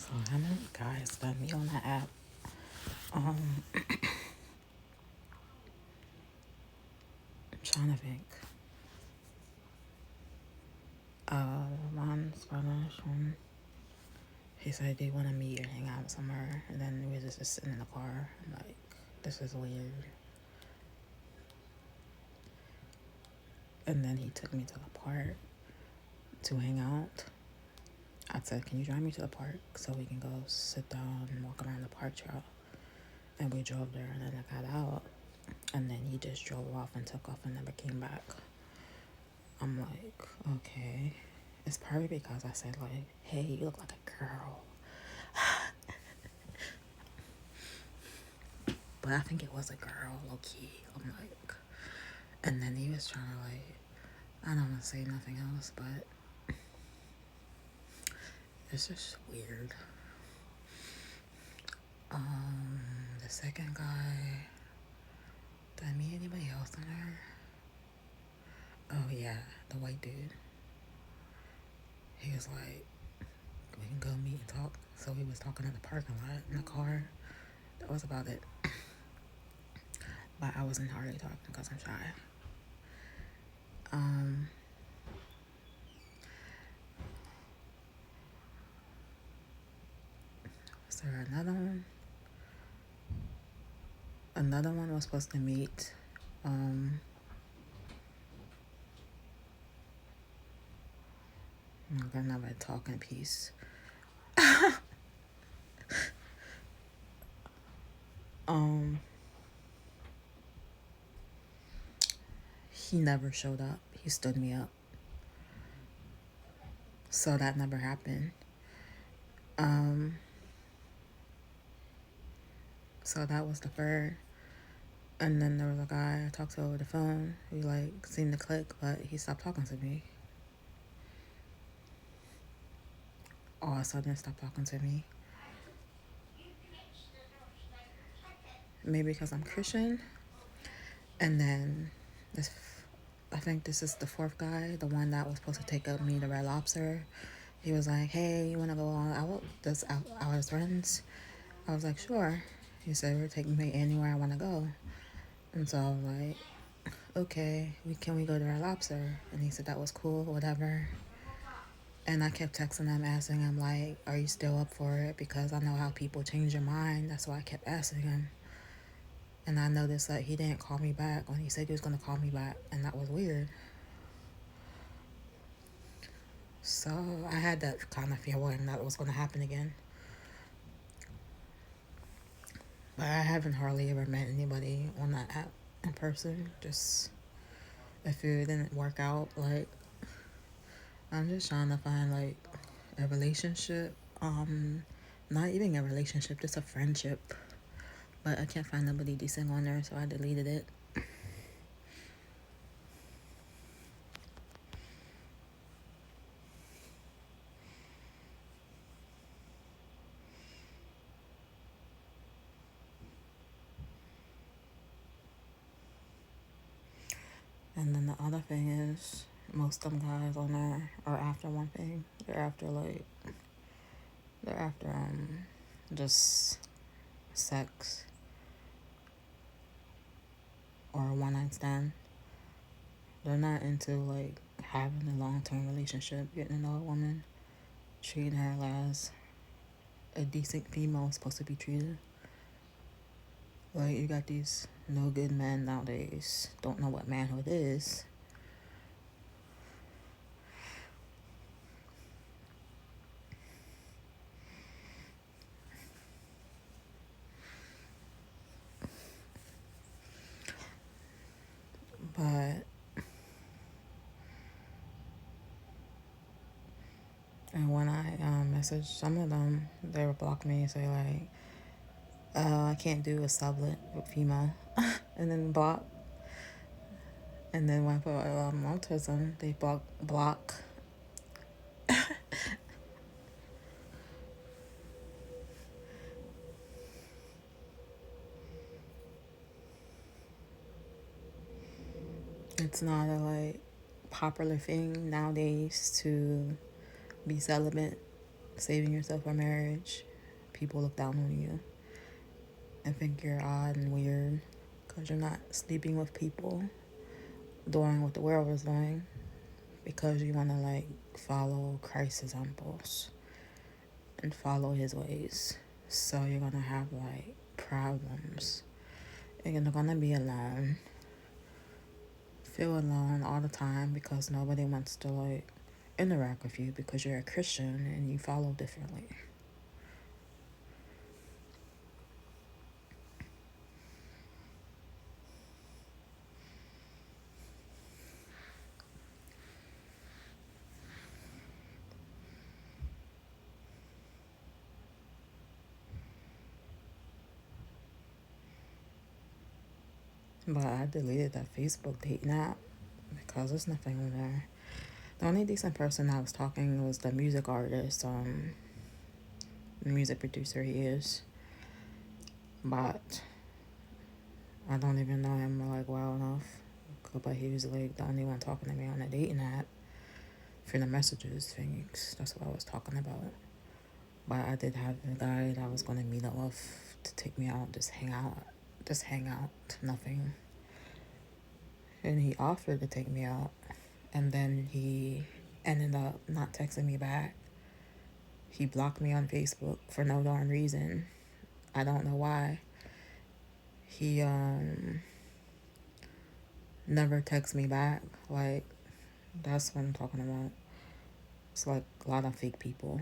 So how many guys done me on the app? I'm trying to think. One Spanish one. He said they want to meet or hang out somewhere, and then we were just sitting in the car. I'm like, this is weird. And then he took me to the park to hang out. I said, can you drive me to the park so we can go sit down and walk around the park trail? And we drove there, and then I got out, and then he just drove off and took off and never came back. I'm like, okay. It's probably because I said, like, hey, you look like a girl. But I think it was a girl, low key. I'm like, and then he was trying to, like, I don't want to say nothing else, but it's just weird. The second guy, did I meet anybody else on there? Oh, yeah, the white dude. He was like, we can go meet and talk. So we was talking in the parking lot in the car. That was about it. But I wasn't hardly talking because I'm shy. Is there another one? Another one was supposed to meet. I'm gonna have a talking piece. He never showed up. He stood me up. So that never happened. So that was the first. And then there was a guy I talked to over the phone. He like seemed to click, but he stopped talking to me. All of a sudden, stopped talking to me. Maybe because I'm Christian. And then this, I think this is the fourth guy, the one that was supposed to take me to Red Lobster. He was like, hey, you want to go on out as friends? I was like, sure. He said, we're taking me anywhere I want to go. And so I was like, okay, can we go to Red Lobster? And he said that was cool, whatever. And I kept texting him, asking him, like, are you still up for it? Because I know how people change their mind. That's why I kept asking him. And I noticed that he didn't call me back when he said he was going to call me back. And that was weird. So I had that kind of feeling that was going to happen again. But I haven't hardly ever met anybody on that app in person. Just if it didn't work out, like, I'm just trying to find, like, a relationship. Not even a relationship, just a friendship. But I can't find nobody decent on there, so I deleted it. And then the other thing is, most of them guys on there are after one thing. They're after just sex or a one night stand. They're not into like having a long-term relationship, getting to know a woman, treating her as a decent female is supposed to be treated. Like, you got these no good men nowadays, don't know what manhood is. But and when I message some of them, they would block me and say like, I can't do a sublet with female, and then block. And then when I put autism, they block. It's not a like popular thing nowadays to be celibate. saving yourself for marriage, people look down on you and think you're odd and weird because you're not sleeping with people, doing what the world was doing, because you want to like follow Christ's examples and follow his ways. So you're gonna have like problems. You're gonna be alone, feel alone all the time because nobody wants to like interact with you because you're a Christian and you follow differently. But I deleted that Facebook dating app because there's nothing on there. The only decent person I was talking was the music artist, the music producer he is. But I don't even know him like well enough. But he was like the only one talking to me on the dating app for the messages things. That's what I was talking about. But I did have a guy that I was gonna meet up with to take me out, just hang out, nothing. And he offered to take me out, and then he ended up not texting me back. He blocked me on Facebook for no darn reason. I don't know why. He never texts me back. Like, that's what I'm talking about. It's like a lot of fake people.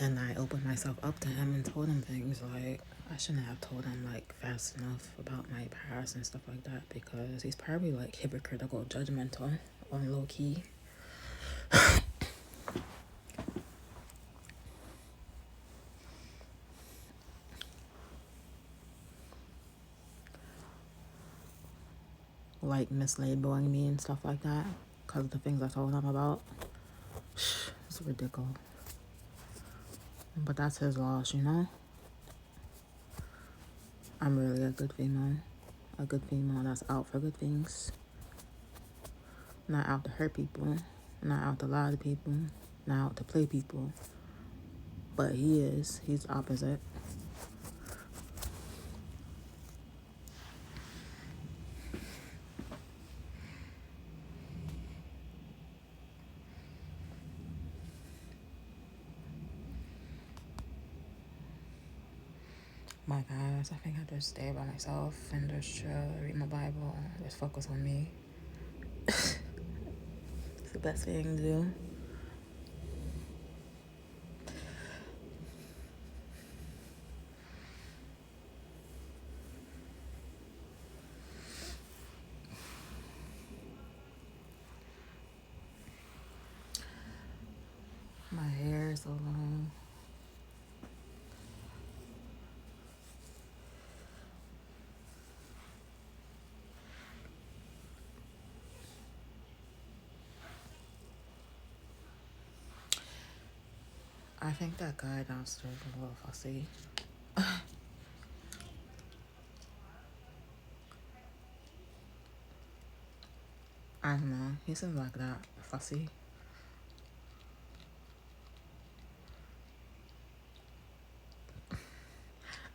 And I opened myself up to him and told him things like I shouldn't have told him like fast enough about my past and stuff like that because he's probably like hypocritical, judgmental, on low key. Like mislabeling me and stuff like that because of the things I told him about. It's ridiculous. But that's his loss, you know? I'm really a good female. A good female that's out for good things. Not out to hurt people. Not out to lie to people. Not out to play people. But he is. He's the opposite. My guys, I think I just stay by myself and just read my Bible. Just focus on me. It's the best thing to do. My hair is so long. I think that guy downstairs is a little fussy. I don't know. He seems like that. Fussy.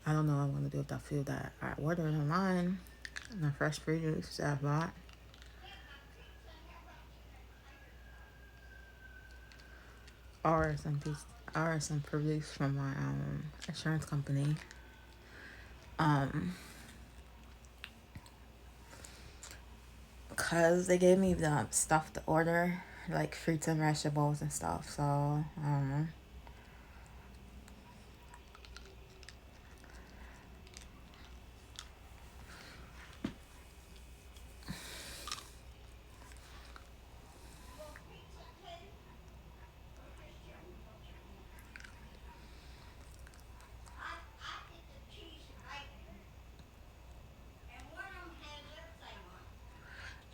I don't know what I'm going to do with that food that I ordered online. And the fresh produce that I bought. Or some produce from my insurance company. Cause they gave me the stuff to order, like fruits and vegetables and stuff. So I don't know.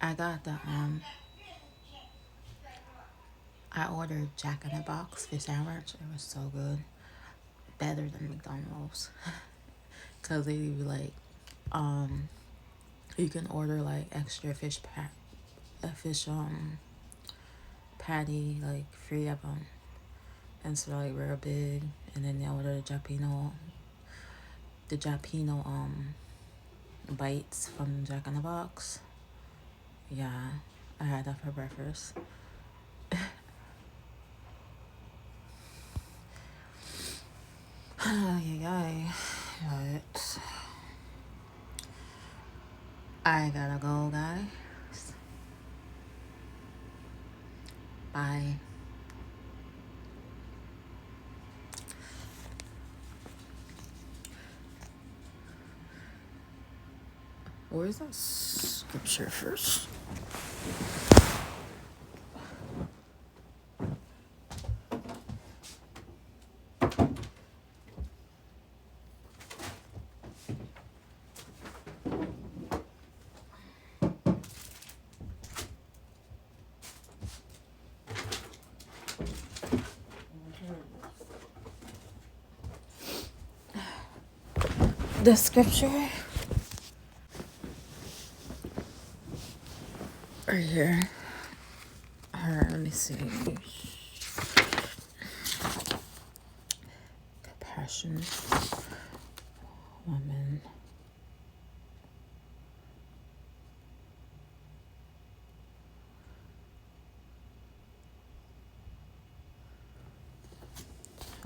I got the I ordered Jack in the Box fish sandwich. It was so good, better than McDonald's. Cause they leave you like You can order like extra fish patty, like 3 of them, and so like real big. And then they order the jalapeno bites from Jack in the Box. Yeah, I had that for breakfast. Yeah, but I gotta go, guys. Bye. Where's that scripture first? The scripture right here. Alright, let me see. Compassion, woman.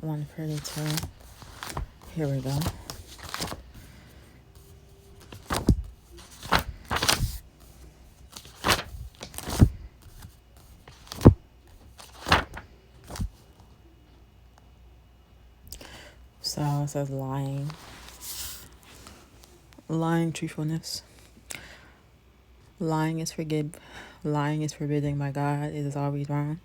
$132. Here we go. So it says lying. Lying, truthfulness. Lying is forbidden by God. It is always wrong.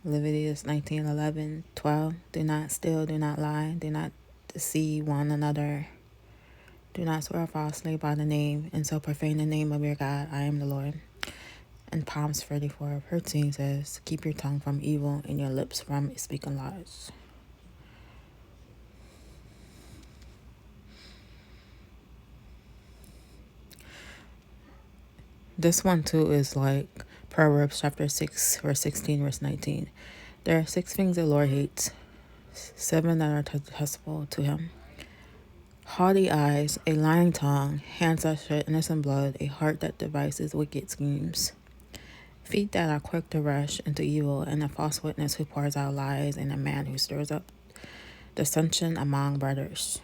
Leviticus 19:11-12. Do not steal, do not lie, do not deceive one another. Do not swear falsely by the name, and so profane the name of your God. I am the Lord. And Psalms 34:13 says, keep your tongue from evil and your lips from speaking lies. This one too is like Proverbs chapter 6, verse 16, verse 19. There are 6 things the Lord hates, 7 that are detestable to him: haughty eyes, a lying tongue, hands that shed innocent blood, a heart that devises wicked schemes, feet that are quick to rush into evil, and a false witness who pours out lies, and a man who stirs up dissension among brothers.